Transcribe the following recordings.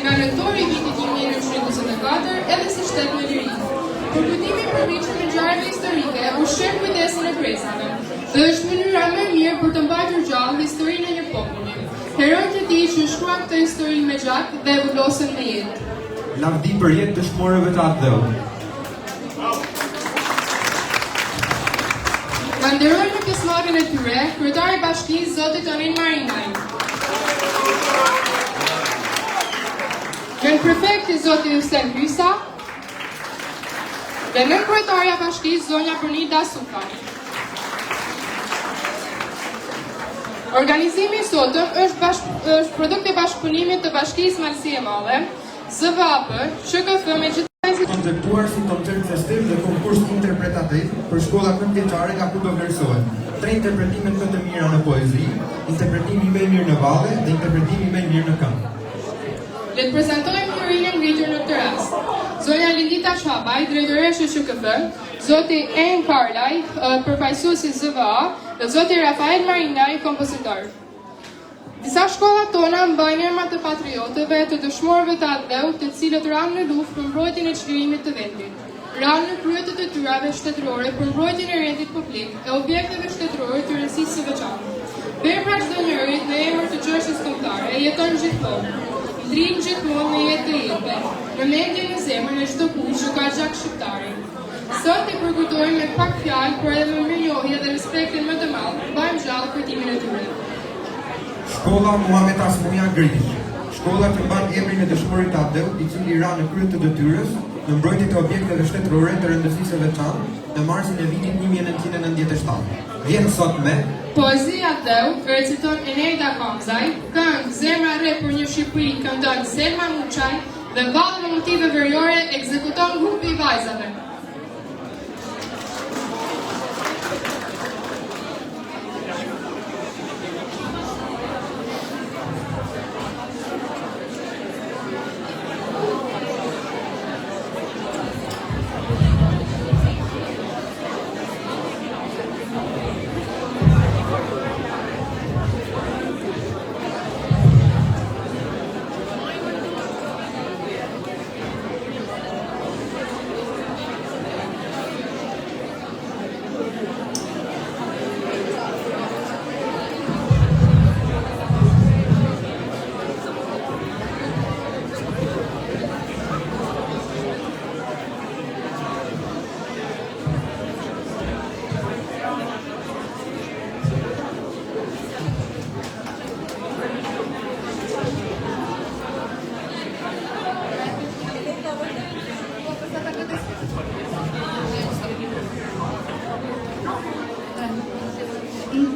nga nëntori i vitit 1924 edhe si shtet në liri. Përkujtimi i përgjithshëm i ngjarjeve historike ushqen kujdesin e presave dhe është mënyra më e mirë për të mbajtur gjallë historinë e një populli. Heronjtë e tij që shkruan këtë histori me gjak dhe e vullosën me jetë. Lavdi për jetë dëshmorëve të atë dheu. Nga nderoj në pjesëmarrjen e tyre, kryetari i bashkisë zoti Tonin Marinaj. Nën prefekti zoti Hussein Hysa dhe nën kryetarja e bashkisë zonja Bernida Suka. Organizimi i sotëm është produkt i bashkëpunimit të Bashkisë Malësie e Madhe, ZVAP, SHKF me gjithë konceptuar si koncert festiv dhe konkurs interpretativ për shkollat nëntëvjeçare nga ku do vlerësohen 3 interpretimet më të mira në poezi, interpretimi më i mirë në valle dhe interpretimi më i mirë në këngë. Le të prezantojmë jurinë e ngritur në këtë rast. Zonja Lindita Shabaj, drejtoresha e SHKF, zoti En Karlaj, përfaqësuesi ZVA, dhe zoti Rafael Marinaj, kompozitor. Disa shkollat tona mbajnë emra të patriotëve, të dëshmorëve të atë dheu, të cilët ranë në luftë për mbrojtjen e çlirimit të vendit. Ranë në krye të detyrave shtetërore për mbrojtjen e rendit publik e objekteve shtetërore të rëndësisë së veçantë. Verbra çdo njërit në emër të çështjes kombëtare jeton gjithmonë. Ndrin gjithmonë në jetë të jetë, në mendje në zemër në çdo kush që ka gjak shqiptari. Sot i përkujtojmë me pak fjalë, por edhe me mirënjohje dhe respektin më të madh, bëjmë gjallë kujtimin e tyre. Shkolla Muhamet Asmuja Grish. Shkolla që mban emrin e dëshmorit Abdeu, i cili ra në krye të detyrës në mbrojtje të objekteve shtetërore të rëndësisë së veçantë në marsin e vitit 1997. Vjen sot me Poezia Abdeu, reciton Eneida Kamzaj, këngë Zemra re për një Shqipëri këndon Selma Muçaj dhe vallë në motive veriore ekzekuton grupi i vajzave.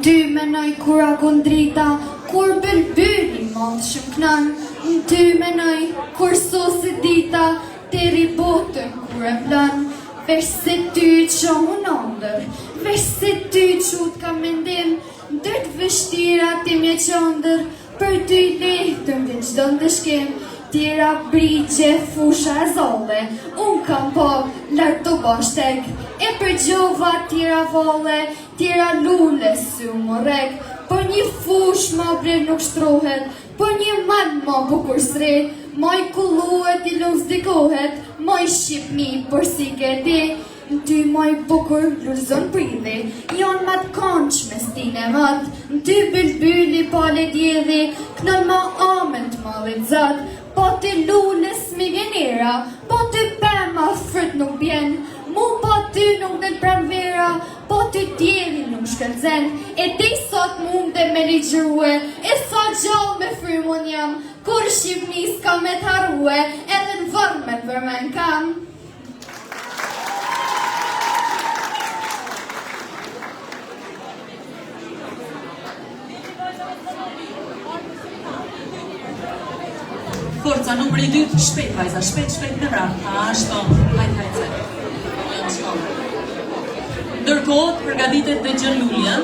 Ty menoj kur akon drita, kur bëlbyli mund shëmknan. Ty menoj kur sosi dita, teri botën kur e vlan. Vesh se ty që unë ndër, vesh se ty që t'ka mendim, dërtë vështira ti mje qëndër, për ty lehtëm dhe qdo ndëshkim. Tjera brigje, fusha e zolle, unë kam po lartë të bashtek, e për gjova tjera volle, tjera lule sy më rek, për një fush ma bre nuk shtrohet, për një man ma bukur sret, ma i kulluhet i luzdikohet, ma i Shqipni për si këti, në ty ma i bukur lulzon prilli, janë ma të konq me stine mat, në ty bëlbyli pale djedhi, knën ma amend ma ledzat, po të lules mi vjenera, po të pema frit nuk bjen, mu po ty nuk dhe pranvera, po të djeli nuk shkëllzen, e ti sot mund dhe me ligjërue, e sa gjallë me frymon jam, kur Shqipni s'ka me t'harrue, edhe në vërme përmen kam. Forca numri 2, shpejt vajza, shpejt në vrap. Ashtu, hajt. Ndërkohë, përgatitet dhe Gjën Lulja.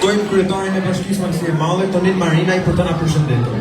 Ftojmë kryetarin e Bashkisë Maqësie e Madhe, Tonin Marinaj, për të na përshëndetur.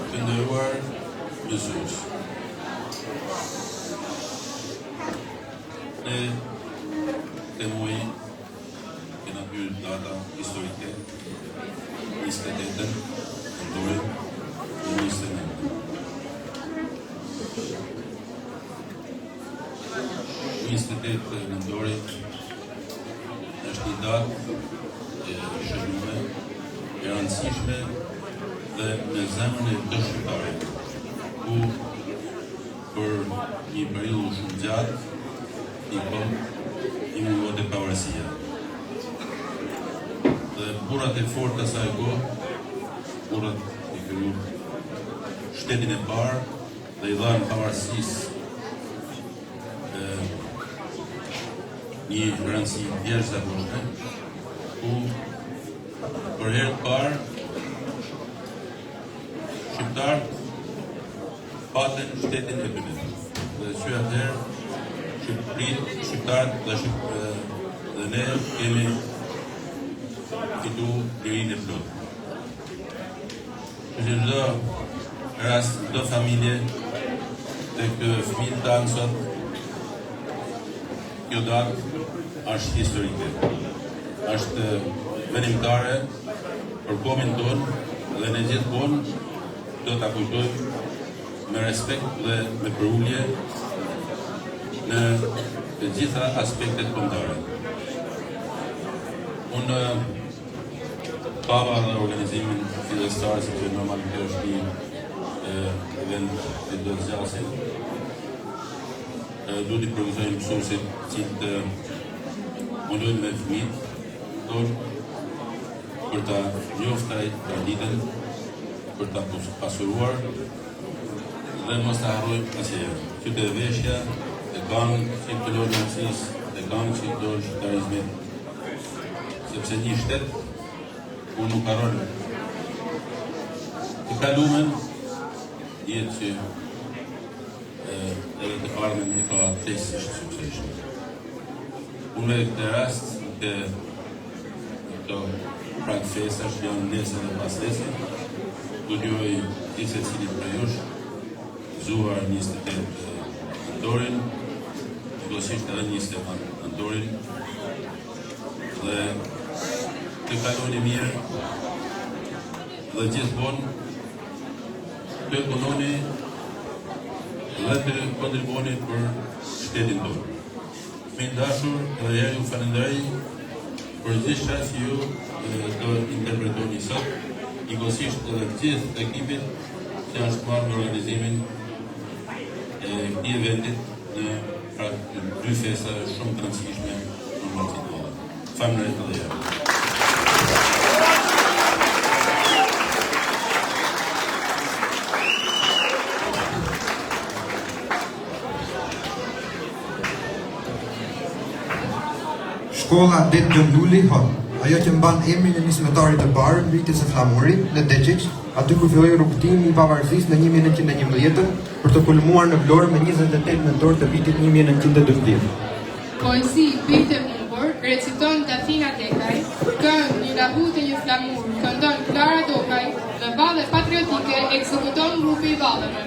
Të nderuar mësues, ne temoj kena hyrë data historike 28 nëntorin 2019. 28 nëntori është një datë e shënuar, e rëndësishme dhe në zemrën e çdo shqiptari, ku për një periudhë shumë gjatë i mungote pavarësia. Dhe burrat e fortë asaj kohë, burrat i kryu shtetin e parë dhe i dhanë pavarësisë një rëndësi jashtëzakonshme, ku për herë të parë shqiptarët patën shtetin e tyre. Dhe që atëherë shqiptarët dhe ne kemi fitu lirinë e plotë. Që çdo rast, çdo familje tek fëmijët tanë sot, kjo datë është historike. Është venimtare për komin tonë dhe ne gjithmonë do ta kujtojmë me respekt dhe me përullje në të gjitha aspektet kombëtare. Unë pava dhe organizimin fillestar, sepse normalisht kjo është një event që do të zgjasin. Duhet i përgëzojmë mësuesit që të mundojnë me fëmijët tonë për ta njoftaj traditën, për ta pasuruar dhe mos ta harrojmë asnjëherë. Qytet e veshja, e kanë që të lojë mësis, e kanë që të lojë shqiptarizmit, sepse një shtet ku nuk harron të kalumen, jetë që edhe të ardhmen e ka tesisht sukseshme. Unë me këtë rast, të këto prank festash janë nesër dhe pas nesër, do t'joj se cilit për jush, zuar 28 nëntorin, njësisht edhe 20 nëntorin, dhe të kaloni mirë, dhe gjithmonë të punoni dhe të kontribuoni për shtetin tonë. Me dashur, edhe herë ju falenderoj për gjithçka që ju do interpretoni sot, njëkohësisht edhe gjithë ekipit që është marrë në organizimin e këtij eventit në dy festa shumë të rëndësishme në Maqësinë e Madhe. Faleminderit edhe herë. Shkolla Det Dënduli Hon, ajo që mban emrin e nismetarit të parë mbritjes së flamurit në Deqiq, aty ku filloi rrugtimi i pavarësisë në 1911 për të kulmuar në Vlorë me 28 nëntor të vitit 1912. Poezi Bitë Humbur reciton Dathina Dekaj, këngë Një lahut e një flamur, këndon Klara Dokaj dhe valle patriotike ekzekuton grupi i valleve.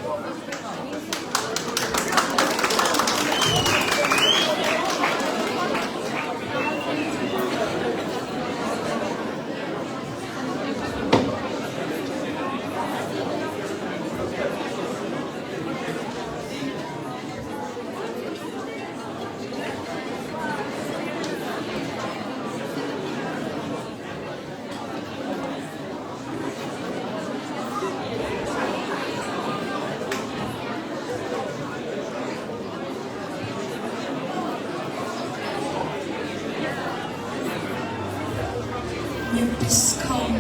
Një piskon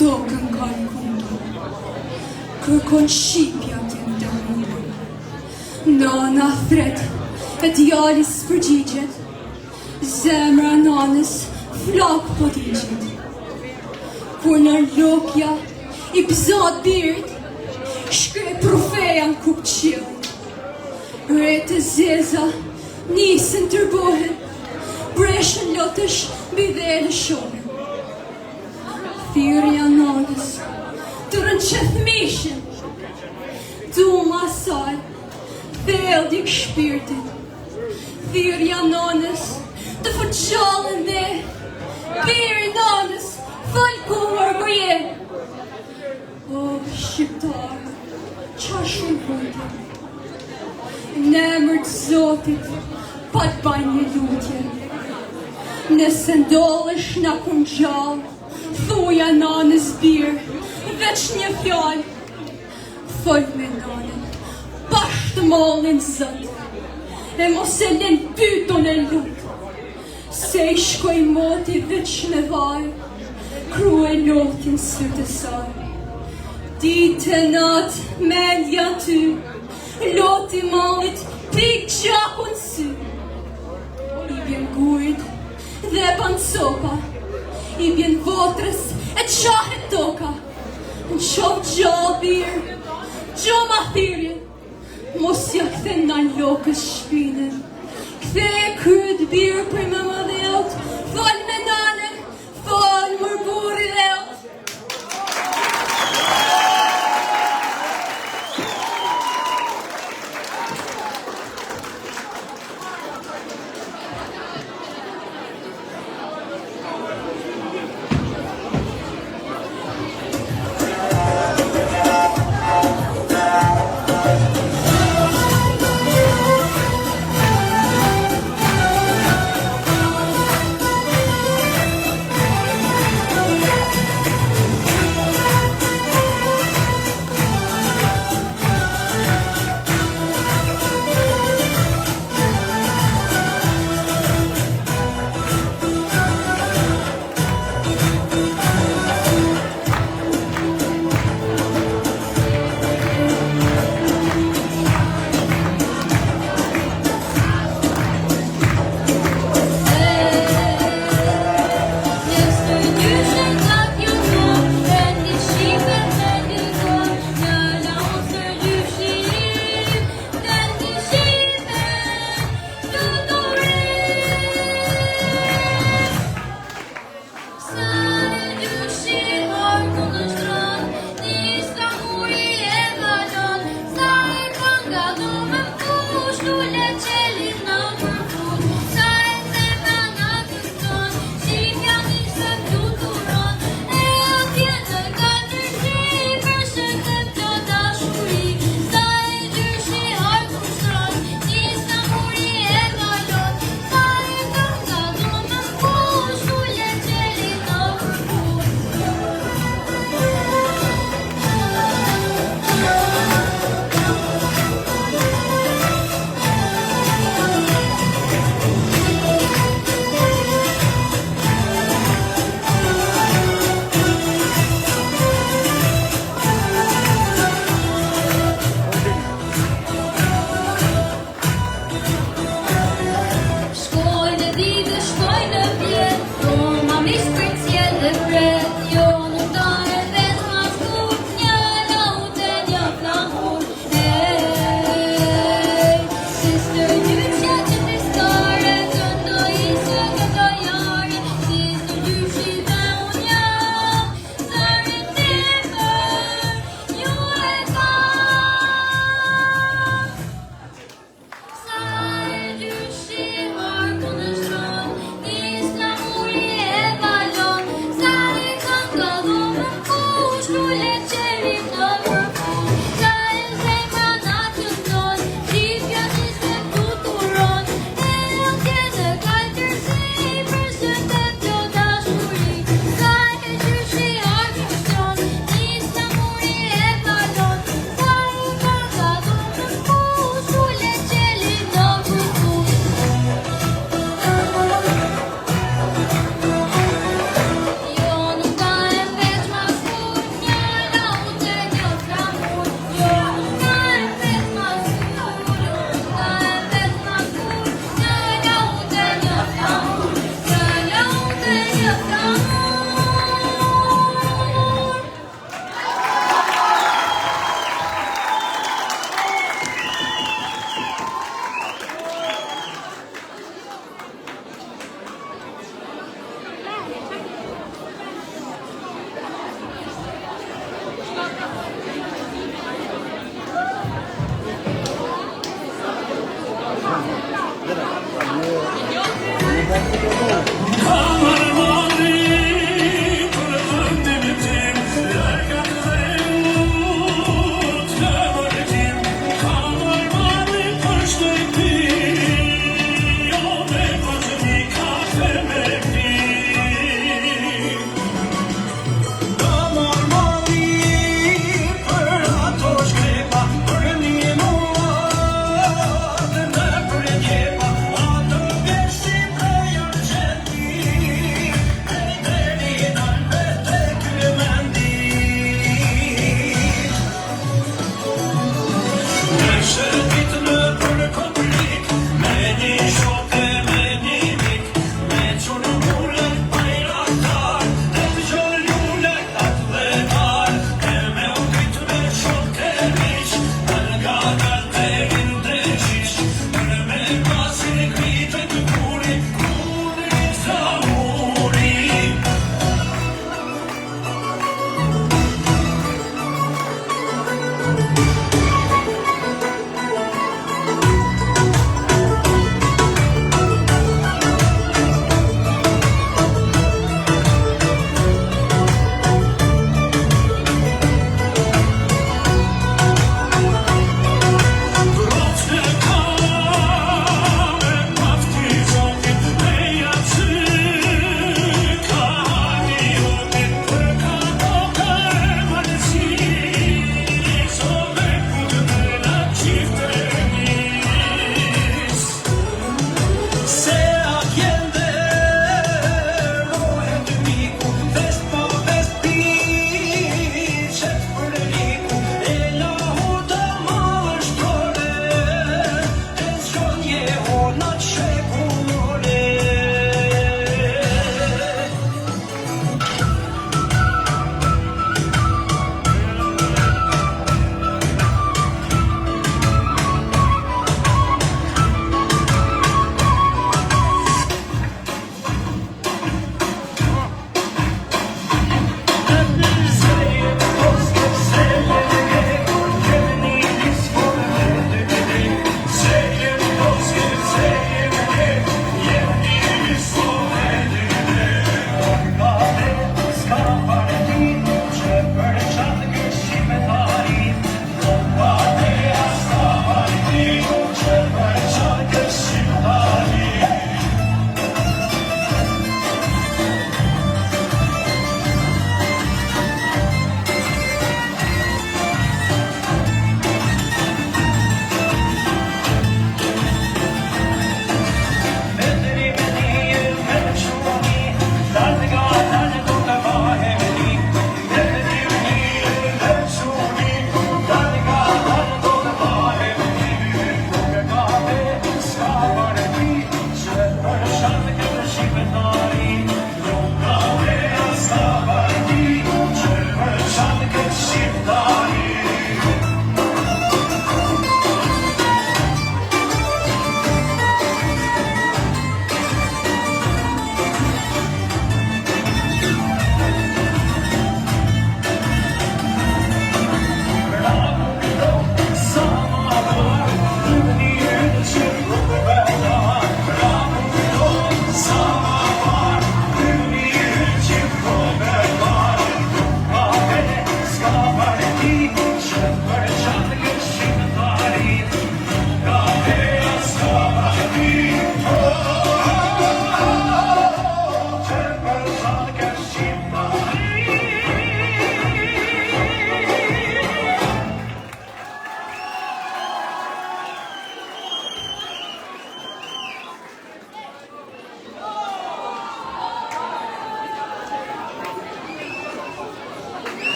tokën kanë kundur, kërkon shqipja t'jem të mundur. Nana thret, e djalis përgjigjet, zemra nanës flak po digjet. Kur në lokja i pëzat birit, shkre profeja në kup qilët. Rete zeza nisën tërbohen, breshën lotësh bidhe shohen. Thirja nanës të rënqeth mishin, duma saj thelldik shpirtin. Thirja nanës të fëqallën dhe biri nanës falkuar bërje. O, shqiptar, qa shumë vëndje, në emër të Zotit, pa të bajnë një lutje. Nëse ndollesh na kun gjallë, thuja nanës birë, veç një fjallë. Fol me nanën, bashkë të mollin zët, e mos e len pyton e lutë. Se i shkoj moti veç me vaj, kru e lotin sytë e saj. Ditë e natë mendja ty, loti mallit pik gjakun sy. I bjen gujt dhe pancoka, i bjen votrës e qahet toka. Në qovë gjallë birë, gjo ma thirje, mos ja kthe na lokës shpinën. Kthe e kryt birë për më më dheut, fol me nanën, fol mërburi dheut.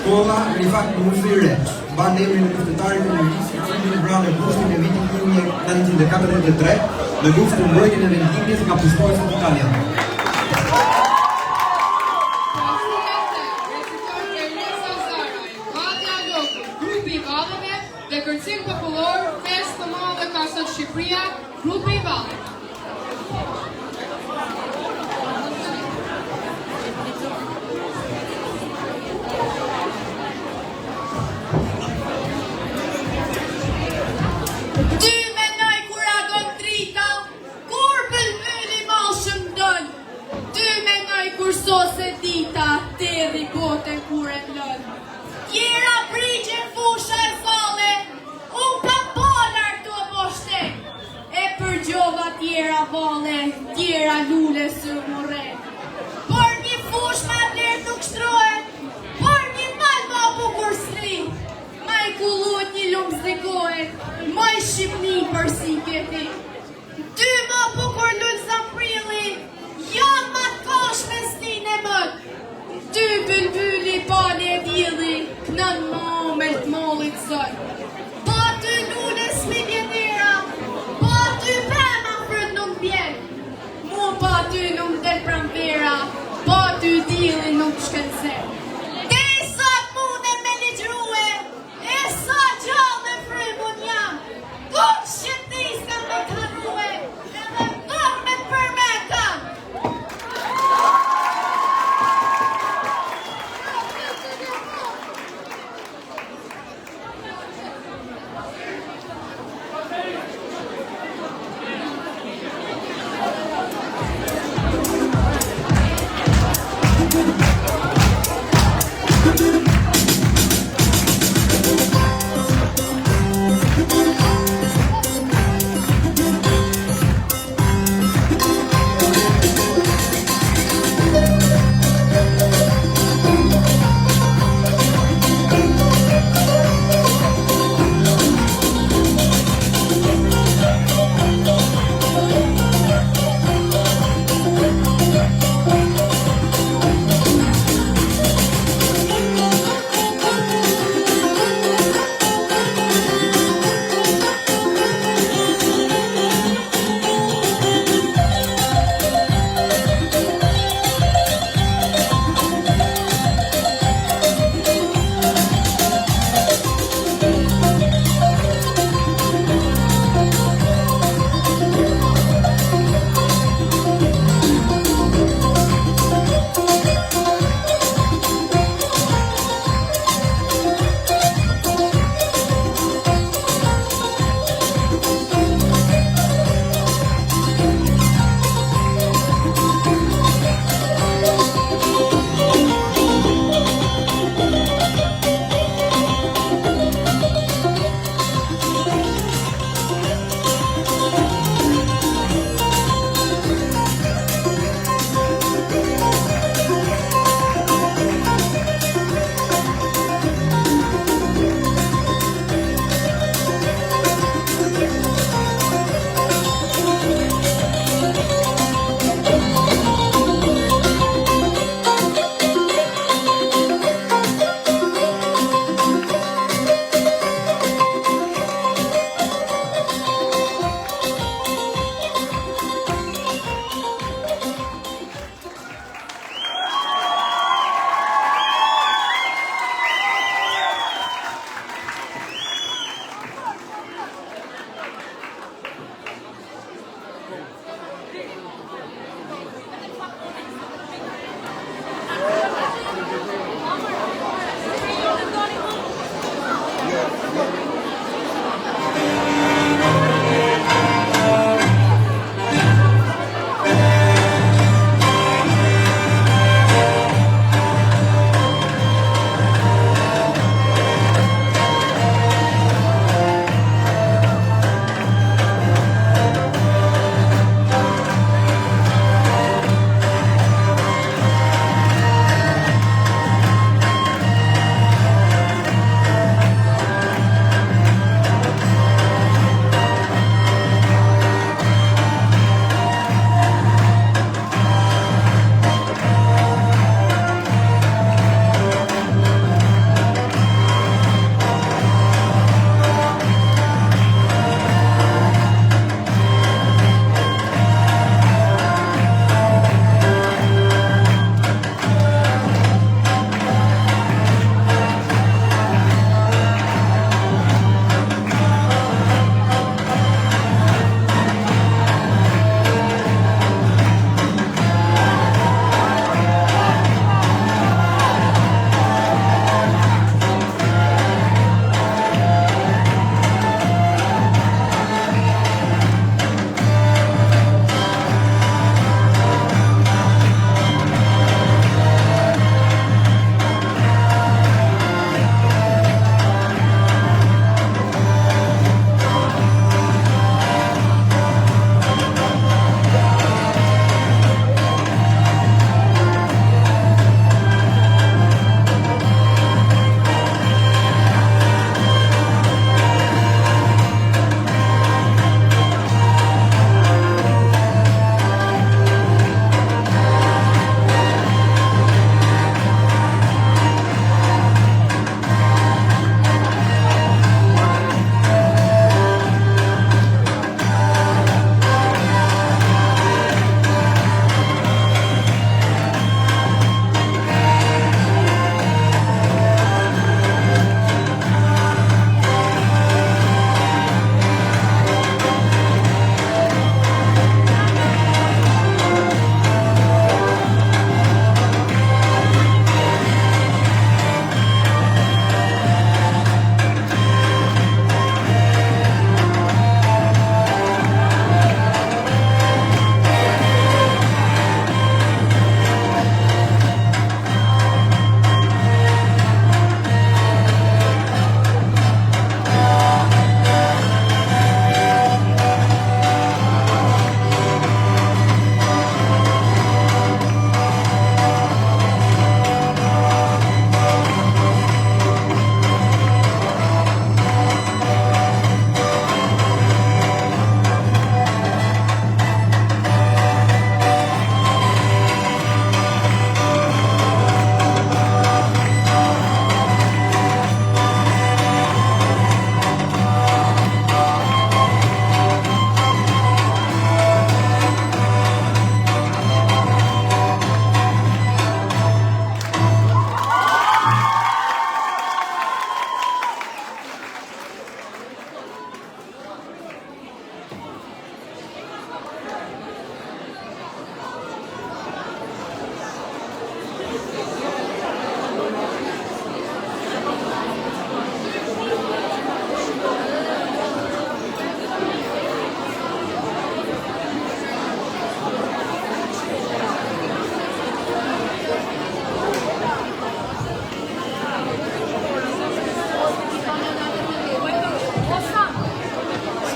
Shkolla Rifat Nuzi Reç ban emrin e luftëtarit të Lirisë, i cili vranë në kushtin e vitit 1943 në luftën për mbrojtjen e vendimit nga pushtuesit italianë. Grupi i Vallëve dhe kërcim popullor, festë të madhe ka sot Shqipëria, grupi i Vallëve. Ty menoj kur agon drita, kur bëlbyli mashëm dën. Ty menoj kur sose dita, tedhi botën kur e lën. Tjera brigje fusha e fale, unë pa balar të boshte. E për gjova tjera vale, tjera lule së more. Por një fush ma bler nuk shtrohet, por një mal ma bukur sri. Ma i kulluat një lumë zdegohet, ma i Shqipni për si këti. Ty ma bukur lullë Zamprili, janë ma t'kash me stin e mët. Ty bëlbyli pale e vjeli, knën ma me t'mollit zët. Pa ty lullë smiljenera, pa ty pema frët nuk bjen. Mu pa ty nuk del pranvera, pa ty dili nuk shkencer. Te sot mune me ligjrue, e sa gjallë e frymon jam. Kuq shqiptis kam me t'harrue, edhe dormet për me kam.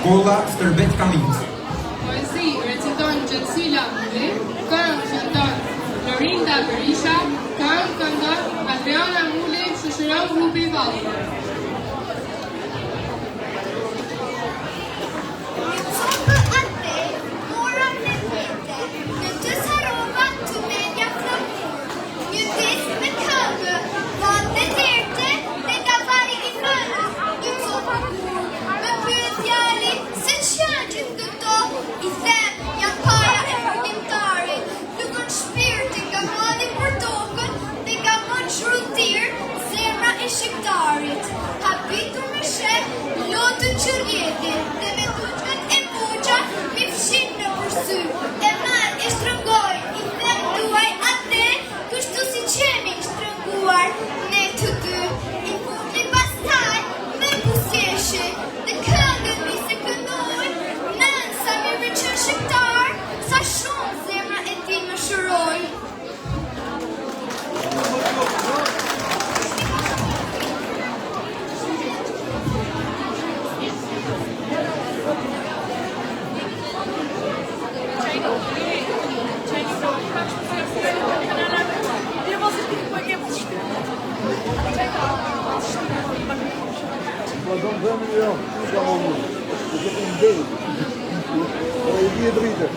Shkolla Stërbet Kamit. Poezi reciton Gjensila Muli, këngë këndon Florinda Berisha, këngë këndon Adriana Muli, shoqëron grupi Valli. Shqiptarit, habitur me shef, lotën që rjetin, dhe me duqët e buqa, mi fshin në përsy, e marr e shtrëngoj, i them duaj atë, kështu si qemi shtrënguar, ne të dy, i fundi pastaj, me busjeshe, dhe këngën mi se këndoj, nën sa mi rëqën shqiptar, sa shumë zemra e ti më shëroj. Siamo noi, perché è un bene, è via dritta.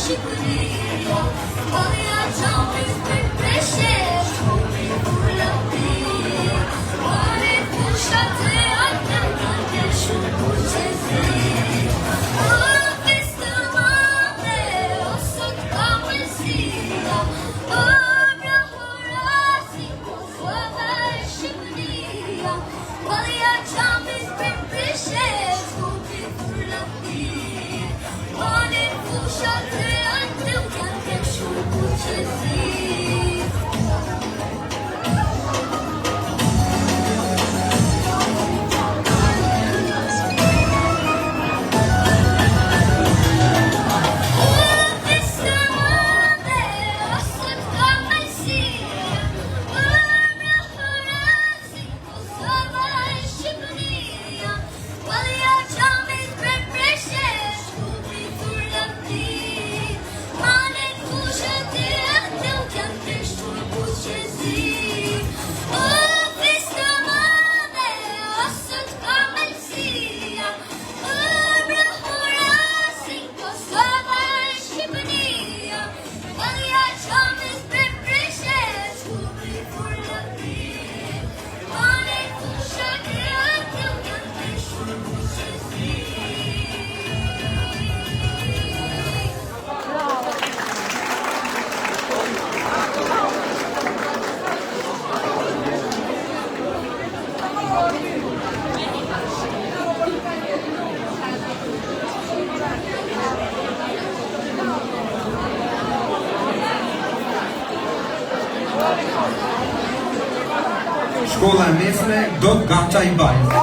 Shqipëria, Valja Gjamit për preshesh, Shkupi kur lëpti, Mare fushat e atëm të keshu kuqezi. O festë mande, o sot ka mësia, o brahorasi, Kosova e Shqipëria, Valja Gjamit për preshesh, Shkupi kur lëpti, Mare fushat e atëm të keshu kuqezi. Shkolla e mesme do të Gaça i Bajës.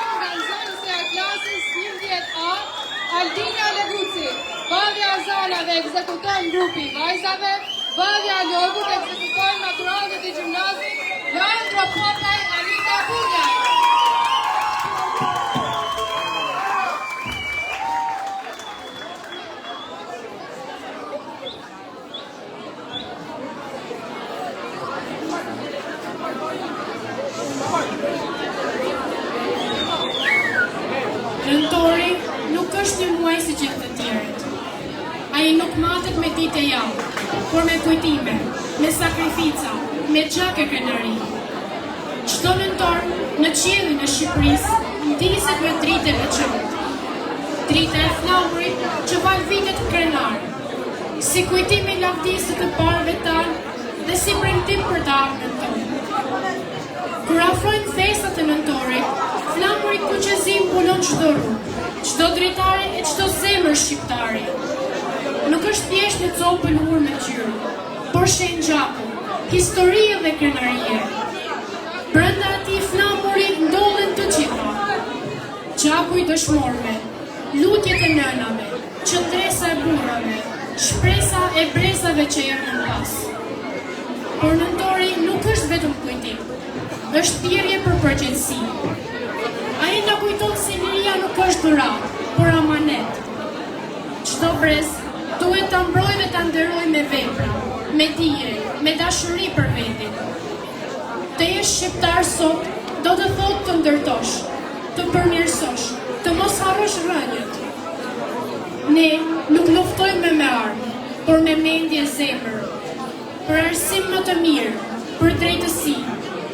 Organizonëse e klasës 11A, Aldina Leguci, Bavja Zana dhe ekzekuton grupi vajzave, Bavja Logut ekzekuton naturalet e gjimnazit, Leandro Popaj, Anita Burjaj. Nëntori nuk është një muaj si gjithë të tjerët. Ai nuk matet me ditë e javë, por me kujtime, me sakrifica, me gjak e krenari. Çdo nëntor në qiellin e Shqipërisë ndiset me dritë e veçantë. Drita e flamurit që val vitet krenar, si kujtim i lavdisë të parëve tanë dhe si premtim për të ardhmen tonë. Kur afrojnë festat e nëntorit, flamuri kuqezi mbulon çdo rrugë, çdo dritare e çdo zemër shqiptare. Nuk është thjesht një copë pëlhur me gjyrë, por shenjë gjaku, histori dhe krenarie. Brenda atij flamuri ndodhen të gjitha. Gjaku i dëshmorëve, lutjet e nënave, qëndresa e burrave, shpresa e brezave që erdhën pas. Por nëntori nuk është vetëm kujtim, është thirrje për përgjegjësi. Ai na kujton se liria nuk është dhuratë, por amanet. Çdo brez duhet ta mbrojë dhe ta nderojë me vepra, me dije, me dashuri për vendin. Të jesh shqiptar sot do të thotë të ndërtosh, të përmirësosh, të mos harrosh rënjët. Ne nuk luftojmë me armë, por me mendje zemër, për arsim më të mirë, për drejtësi,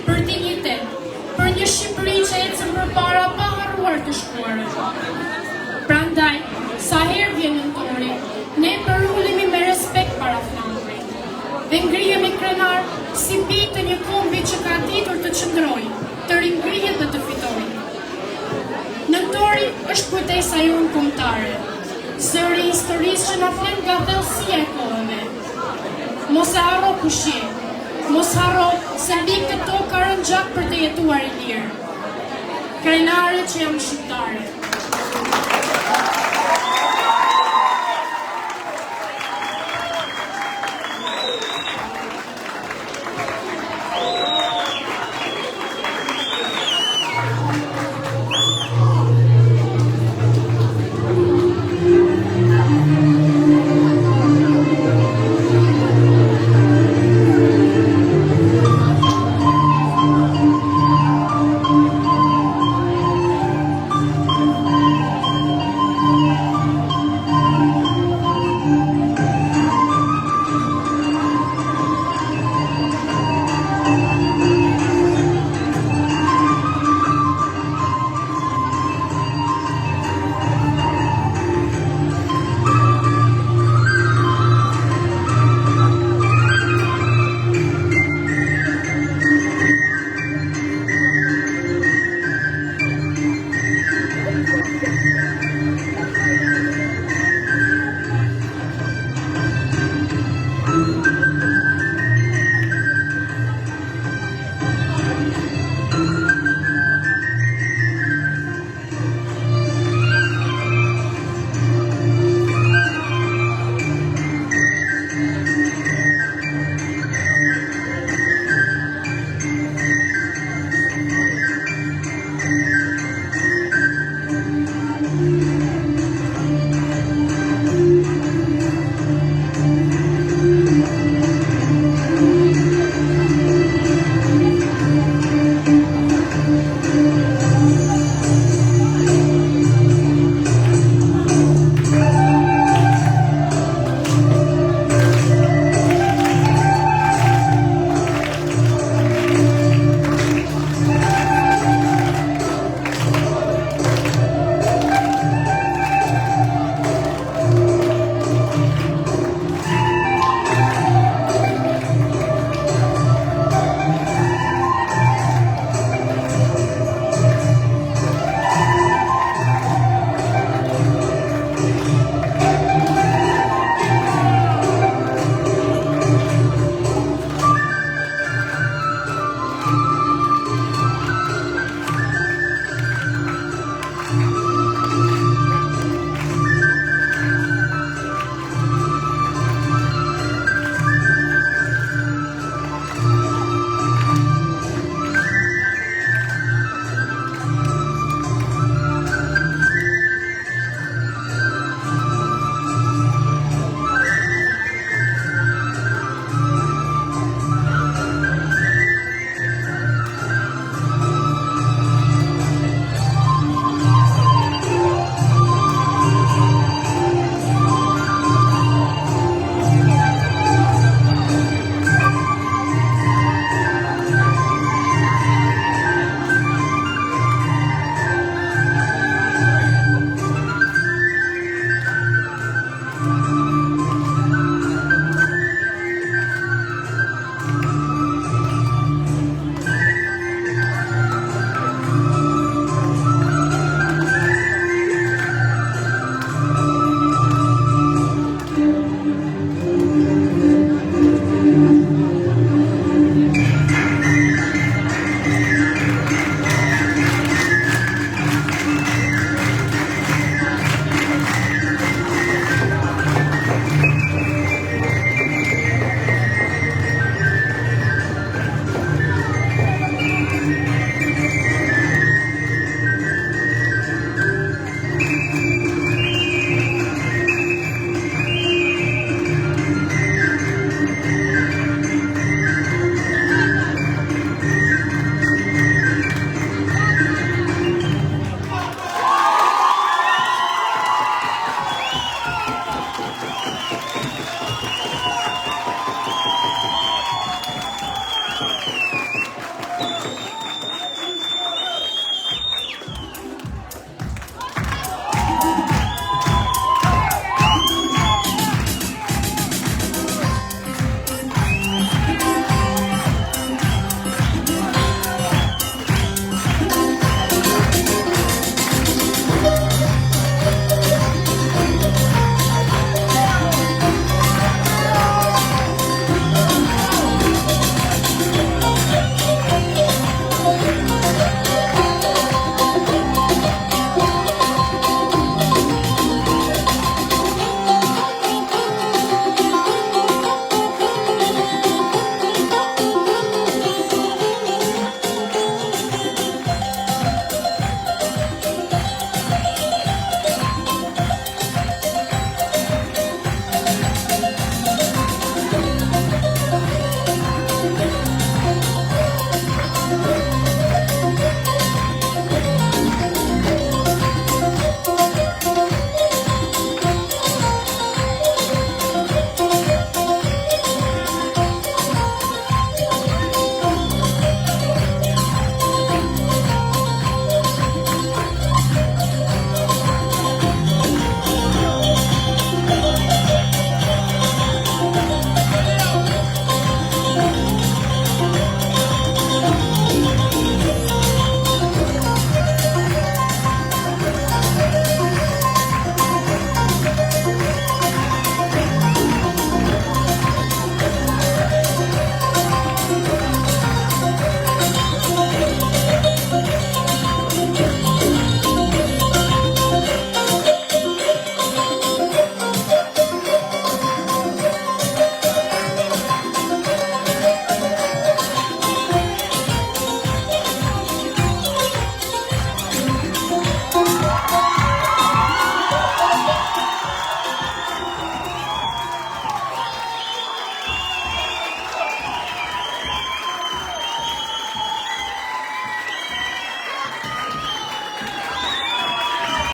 për dignitet, për një Shqipëri që ecën përpara pa harruar të shkuarën. Prandaj, sa herë vjen nëntori, ne përulemi me respekt para flamurit dhe ngrihemi krenar si bijtë të një kombi që ka ditur të qëndrojë, të ringrihet dhe të fitojë. Nëntori është kujtesa jonë kombëtare, zëri i historisë që na flet nga thellësia e kohëve. Mos e harro kush je, mos harro se mbi këtë tokë ka rënë gjak për të jetuar i lirë. Krenare që jam shqiptare.